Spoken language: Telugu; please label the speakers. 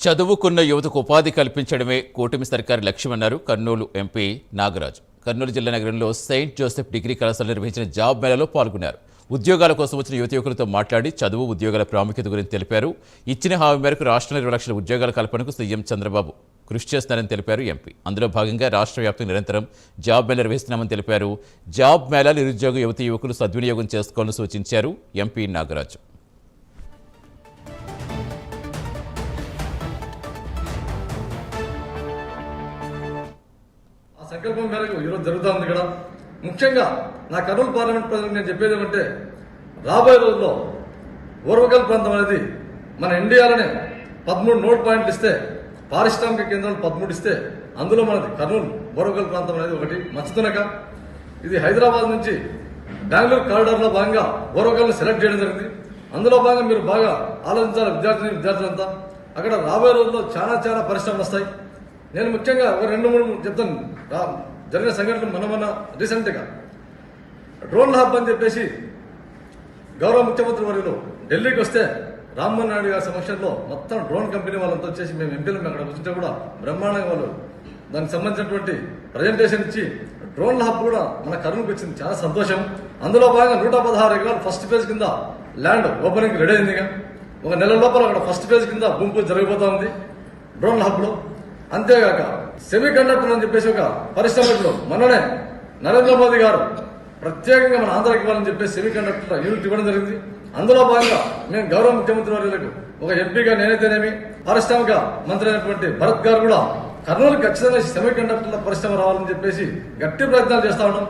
Speaker 1: చదువుకున్న యువతకు ఉపాధి కల్పించడమే కూటమి సర్కారు లక్ష్యమన్నారు కర్నూలు ఎంపీ నాగరాజు. కర్నూలు జిల్లా నగరంలో సెయింట్ జోసెఫ్ డిగ్రీ కళాశాల నిర్వహించిన జాబ్ మేళాలో పాల్గొన్నారు. ఉద్యోగాల కోసం వచ్చిన యువకులతో మాట్లాడి చదువు ఉద్యోగాల ప్రాముఖ్యత గురించి తెలిపారు. ఇచ్చిన హామీ మేరకు రాష్ట్రంలో 20 లక్షల ఉద్యోగాల కల్పనకు సీఎం చంద్రబాబు కృషి చేస్తున్నారని తెలిపారు ఎంపీ. అందులో భాగంగా రాష్ట్ర వ్యాప్తంగా నిరంతరం జాబ్ మేళా నిర్వహిస్తున్నామని తెలిపారు. జాబ్ మేళాలు నిరుద్యోగ యువకులు సద్వినియోగం చేసుకోవాలని సూచించారు ఎంపీ నాగరాజు.
Speaker 2: సంకల్పం మేరకు ఈరోజు జరుగుతుంది ఇక్కడ. ముఖ్యంగా నా కర్నూలు పార్లమెంట్ ప్రజలకు నేను చెప్పేది ఏమంటే, రాబోయే రోజుల్లో ఓర్వకల్ ప్రాంతం అనేది మన ఇండియాలోనే 13 నోట్ పాయింట్లు ఇస్తే, పారిశ్రామిక కేంద్రాలు 13 ఇస్తే అందులో మనది కర్నూలు ఓర్వకల్ ప్రాంతం అనేది ఒకటి. మచ్చుతునక ఇది హైదరాబాద్ నుంచి బెంగళూరు కారిడార్లో భాగంగా ఓర్వకల్ని సెలెక్ట్ చేయడం జరిగింది. అందులో భాగంగా మీరు బాగా ఆలోచించాలి విద్యార్థులంతా. అక్కడ రాబోయే రోజుల్లో చాలా పరిశ్రమలు వస్తాయి. నేను ముఖ్యంగా ఒక 2-3 చెప్తాను. జరిగిన సంఘటనలు మొన్న రీసెంట్గా డ్రోన్ హబ్ అని చెప్పేసి గౌరవ ముఖ్యమంత్రి వర్యులు ఢిల్లీకి వస్తే రామ్మోహన్ నాయుడు గారి సమక్షంలో మొత్తం డ్రోన్ కంపెనీ వాళ్ళంతా వచ్చేసి మేము ఎంపీలు అక్కడ వచ్చింటే కూడా బ్రహ్మాండంగా వాళ్ళు దానికి సంబంధించినటువంటి ప్రజెంటేషన్ ఇచ్చి డ్రోన్ హబ్ కూడా మన కర్నూలుకి వచ్చింది. చాలా సంతోషం. అందులో భాగంగా 116 ఎకరాలు ఫస్ట్ ఫేజ్ కింద ల్యాండ్ ఓపెనింగ్ రెడీ అయింది. ఒక నెల లోపల అక్కడ ఫస్ట్ ఫేజ్ కింద భూమి పూజ జరిగిపోతా ఉంది డ్రోన్ హబ్ లో. అంతేగాక సెమీ కండక్టర్ అని చెప్పేసి ఒక పరిశ్రమలో మననే నరేంద్ర మోదీ గారు ప్రత్యేకంగా మన ఆంధ్రాకి ఇవ్వాలని చెప్పేసి సెమీ కండక్టర్ యూనిట్ ఇవ్వడం జరిగింది. అందులో భాగంగా మేము గౌరవ ముఖ్యమంత్రి వర్యులకు ఒక ఎంపీగా నేనైతేనేమి, పారిశ్రామిక మంత్రి అయినటువంటి భరత్ గారు కూడా కర్నూలు ఖచ్చితంగా సెమీ కండక్టర్ల పరిశ్రమ రావాలని చెప్పేసి గట్టి ప్రయత్నాలు చేస్తా ఉన్నాం.